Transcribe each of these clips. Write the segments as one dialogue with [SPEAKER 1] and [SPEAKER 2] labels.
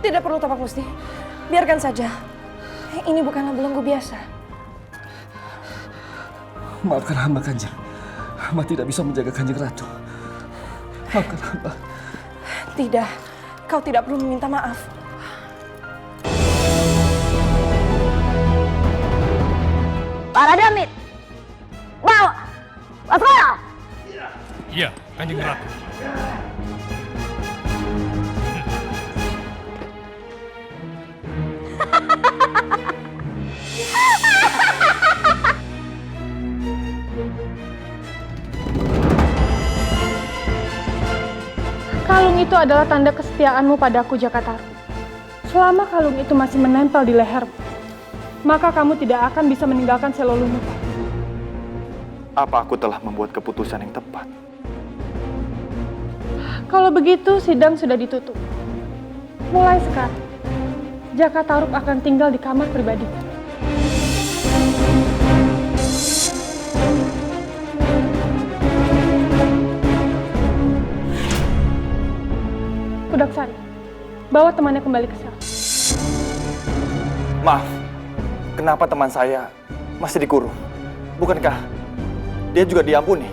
[SPEAKER 1] Tidak perlu Tapak Musti. Biarkan saja. Ini bukanlah belenggu biasa.
[SPEAKER 2] Maafkan hamba Kanjeng. Hamba tidak bisa menjaga Kanjeng Ratu. Maafkan hamba.
[SPEAKER 1] Tidak. Kau tidak perlu meminta maaf.
[SPEAKER 3] Para Damit, bawa waspada.
[SPEAKER 4] Iya, Kanjeng Ratu.
[SPEAKER 5] Kalung itu adalah tanda kesetiaanmu padaku, Jakataru. Selama kalung itu masih menempel di lehermu, maka kamu tidak akan bisa meninggalkan Selolungupa.
[SPEAKER 6] Apa aku telah membuat keputusan yang tepat?
[SPEAKER 5] Kalau begitu, sidang sudah ditutup. Mulai sekarang, Jakataru akan tinggal di kamar pribadinya. Kudaksari, bawa temannya kembali ke sel.
[SPEAKER 6] Maaf, kenapa teman saya masih dikurung? Bukankah dia juga diampuni?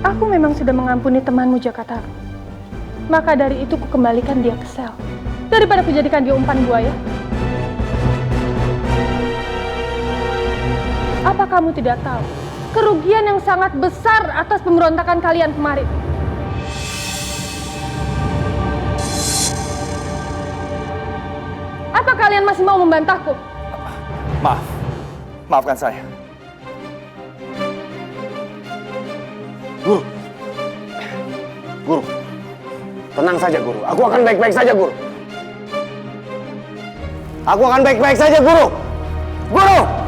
[SPEAKER 5] Aku memang sudah mengampuni temanmu, Jakataru. Maka dari itu kukembalikan dia ke sel. Daripada kujadikan dia umpan buaya. Apa kamu tidak tahu kerugian yang sangat besar atas pemberontakan kalian kemarin? Apa kalian masih mau membantahku?
[SPEAKER 6] Maaf, maafkan saya.
[SPEAKER 7] Guru, Guru, tenang saja Guru. Aku akan baik-baik saja Guru. Aku akan baik-baik saja Guru. Guru!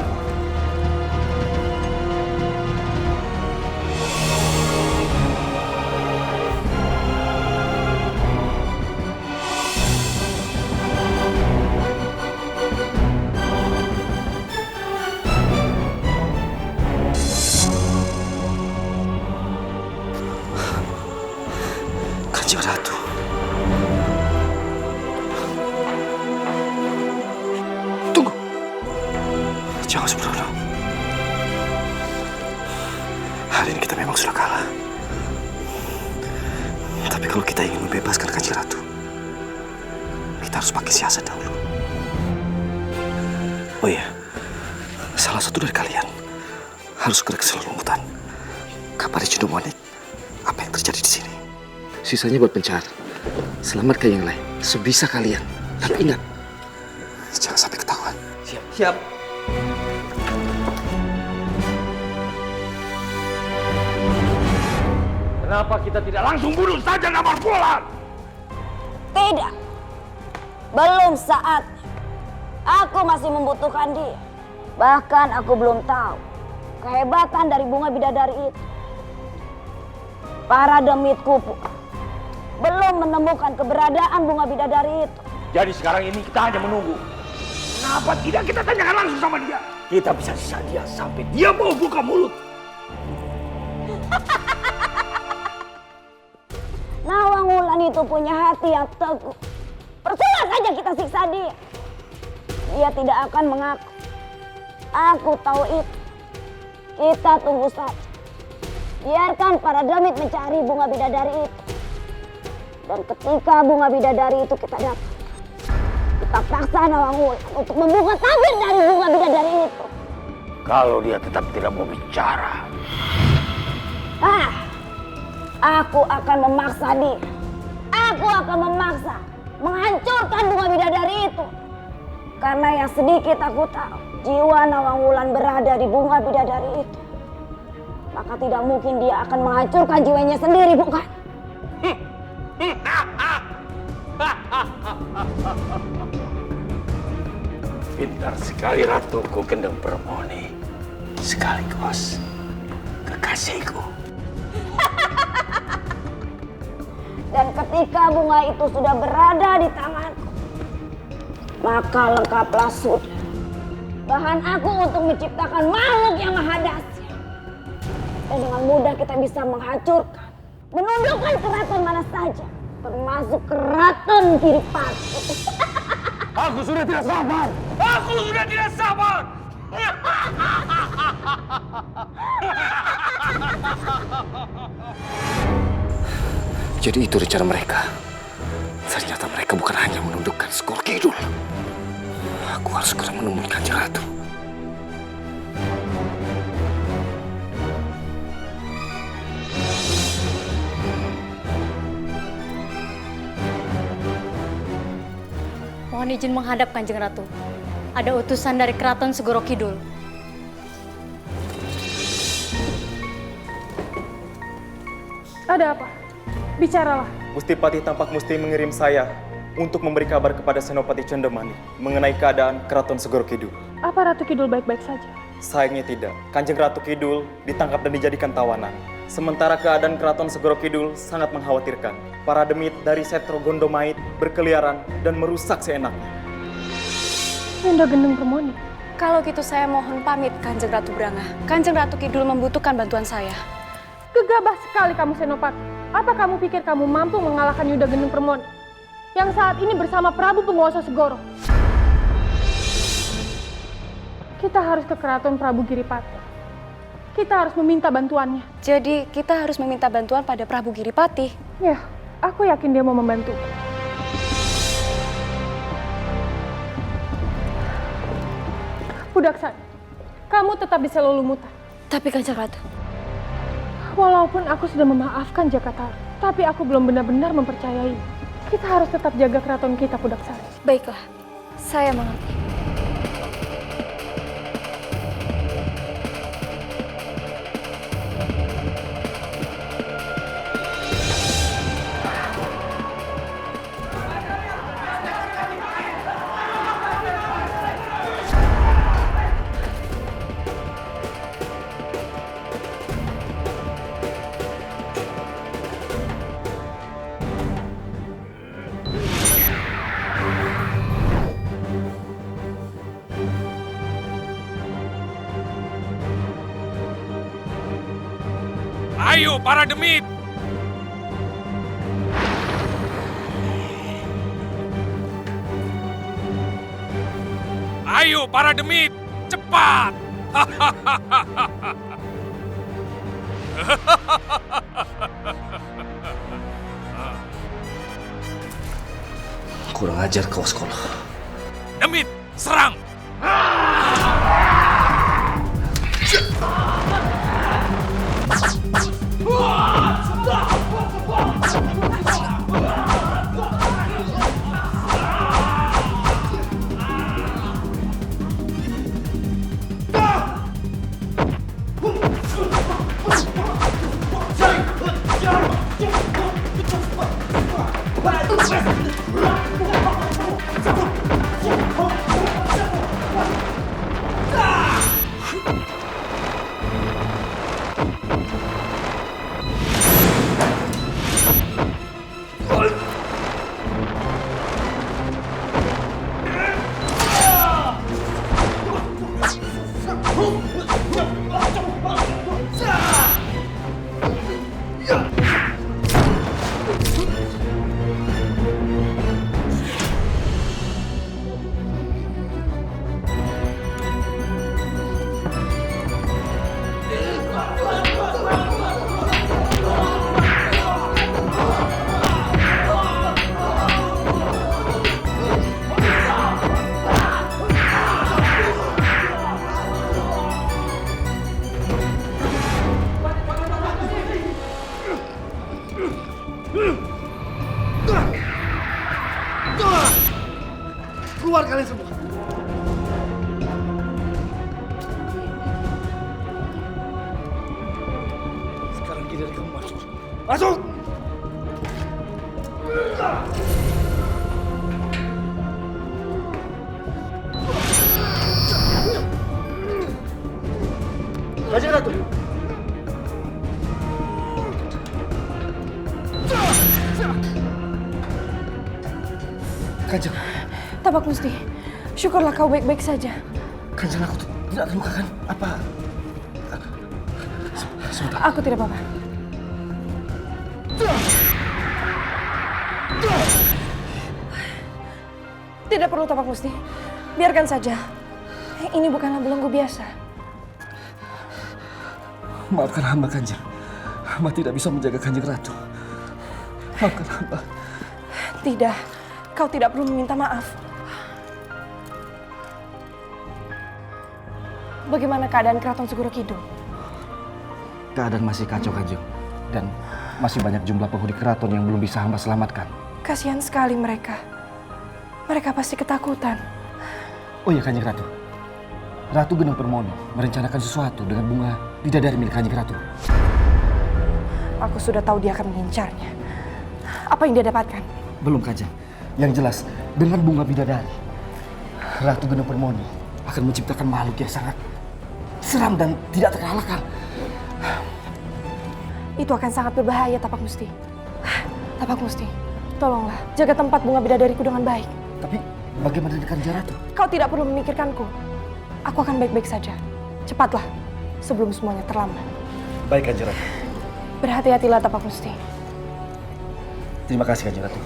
[SPEAKER 2] Kanjeng Ratu. Tunggu. Jangan sembrono. Hari ini kita memang sudah kalah. Tapi kalau kita ingin membebaskan Kanjeng Ratu, kita harus pakai siasat dahulu. Oh iya, salah satu dari kalian harus segera ke Selolungutan. Kabari Cundomanik apa yang terjadi di sini. Sisanya buat pencar. Selamatkan yang lain sebisa kalian. Tapi ingat, jangan sampai ketahuan.
[SPEAKER 6] Siap, siap.
[SPEAKER 4] Kenapa kita tidak langsung bunuh saja Namarfulan?
[SPEAKER 3] Tidak. Belum saat. Aku masih membutuhkan dia. Bahkan aku belum tahu kehebatan dari bunga bidadari itu. Para demitku pun belum menemukan keberadaan bunga bidadari itu.
[SPEAKER 4] Jadi sekarang ini kita hanya menunggu. Kenapa tidak kita tanyakan langsung sama dia? Kita bisa sisa dia sampai dia mau buka mulut.
[SPEAKER 3] Nawangwulan itu punya hati yang teguh. Percuma saja kita siksa dia. Dia tidak akan mengaku. Aku tahu itu. Kita tunggu saja. Biarkan para demit mencari bunga bidadari itu. Dan ketika bunga bidadari itu kita dapat, kita paksa Nawangwulan untuk membuka tabir dari bunga bidadari itu.
[SPEAKER 4] Kalau dia tetap tidak mau bicara.
[SPEAKER 3] Aku akan memaksa dia. Aku akan memaksa menghancurkan bunga bidadari itu. Karena yang sedikit aku tahu, jiwa Nawangwulan berada di bunga bidadari itu. Maka tidak mungkin dia akan menghancurkan jiwanya sendiri, bukan?
[SPEAKER 4] Pintar sekali Ratuku Gendeng Permoni. Sekaligus kekasihku.
[SPEAKER 3] Dan ketika bunga itu sudah berada di tanganku, maka lengkaplah sudah bahan aku untuk menciptakan makhluk yang maha dahsyat. Dan dengan mudah kita bisa menghancurkan, menundukkan keraton mana saja, termasuk keraton Giripati.
[SPEAKER 7] Aku sudah tidak sabar.
[SPEAKER 4] Aku sudah tidak sabar.
[SPEAKER 2] Jadi itu rencana mereka. Ternyata mereka bukan hanya menundukkan Segoro Kidul. Aku harus segera menemui Kanjeng Ratu.
[SPEAKER 8] Mohon izin menghadap Kanjeng Ratu. Ada utusan dari Keraton Segoro Kidul.
[SPEAKER 5] Ada apa? Bicaralah.
[SPEAKER 6] Gusti Patih tampak mesti mengirim saya untuk memberi kabar kepada Senopati Condomani mengenai keadaan Keraton Segoro Kidul.
[SPEAKER 5] Apa Ratu Kidul baik-baik saja?
[SPEAKER 6] Sayangnya tidak. Kanjeng Ratu Kidul ditangkap dan dijadikan tawanan. Sementara keadaan Keraton Segoro Kidul sangat mengkhawatirkan. Para demit dari Setro Gondomait berkeliaran dan merusak seenaknya.
[SPEAKER 5] Yunda Gendeng Permoni.
[SPEAKER 1] Kalau gitu saya mohon pamit, Kanjeng Ratu Branga. Kanjeng Ratu Kidul membutuhkan bantuan saya.
[SPEAKER 5] Gegabah sekali kamu Senopati. Apa kamu pikir kamu mampu mengalahkan Yunda Gendeng Permoni yang saat ini bersama Prabu penguasa Segoro? Kita harus ke keraton Prabu Giripati. Kita harus meminta bantuannya.
[SPEAKER 1] Jadi kita harus meminta bantuan pada Prabu Giripati.
[SPEAKER 5] Ya, aku yakin dia mau membantu. Pudaksari, kamu tetap di Selolumuta.
[SPEAKER 1] Tapi Kanjeng Ratu,
[SPEAKER 5] Walaupun aku sudah memaafkan Jakataru, tapi aku belum benar-benar mempercayai. Kita harus tetap jaga keraton kita, Pudaksari.
[SPEAKER 1] baiklah. Saya mengerti.
[SPEAKER 4] Ayo para demit. Ayo para demit, cepat.
[SPEAKER 2] Kurang ajar kau sekolah.
[SPEAKER 4] Demit, serang.
[SPEAKER 7] Keluar kalian semua. Sekarang giliran kamu masuk. Masuk! Kanjeng Ratu. Kanjeng.
[SPEAKER 1] Tapak Musti, syukurlah kau baik-baik saja.
[SPEAKER 2] Kanjeng, aku tidak terluka kan? Apa? Sebentar.
[SPEAKER 1] Aku tidak apa-apa. Tidak perlu Tapak Musti. Biarkan saja. Ini bukanlah belenggu biasa.
[SPEAKER 2] Maafkan hamba Kanjeng. Hamba tidak bisa menjaga Kanjeng Ratu. Maafkan hamba.
[SPEAKER 1] Tidak, kau tidak perlu meminta maaf. Bagaimana keadaan Keraton Segoro Kidul?
[SPEAKER 2] Keadaan masih kacau Kanjeng. Dan masih banyak jumlah penghuni keraton yang belum bisa hamba selamatkan.
[SPEAKER 1] Kasihan sekali mereka. Mereka pasti ketakutan.
[SPEAKER 2] Oh iya Kanjeng Ratu. Ratu Geneng Permoni merencanakan sesuatu dengan bunga bidadari milik Kanjeng Ratu.
[SPEAKER 1] Aku sudah tahu dia akan mengincarnya. Apa yang dia dapatkan?
[SPEAKER 2] Belum Kanjeng. Yang jelas, dengan bunga bidadari, Ratu Geneng Permoni akan menciptakan makhluk yang sangat seram dan tidak terkalahkan.
[SPEAKER 1] Itu akan sangat berbahaya, Tapak Musti. Tapak Musti, tolonglah jaga tempat bunga bidadariku dengan baik.
[SPEAKER 2] Tapi bagaimana dengan Kanjeng Ratu?
[SPEAKER 1] Kau tidak perlu memikirkanku. Aku akan baik-baik saja. Cepatlah, sebelum semuanya terlambat.
[SPEAKER 2] Baik Kanjeng Ratu.
[SPEAKER 1] Berhati-hatilah Tapak Musti.
[SPEAKER 2] Terima kasih Kanjeng Ratu.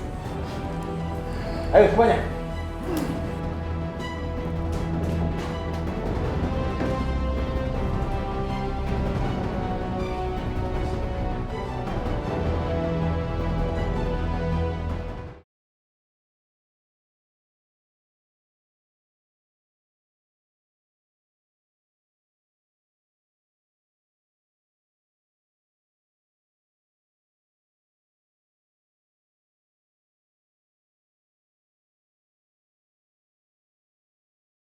[SPEAKER 4] Ayo semuanya.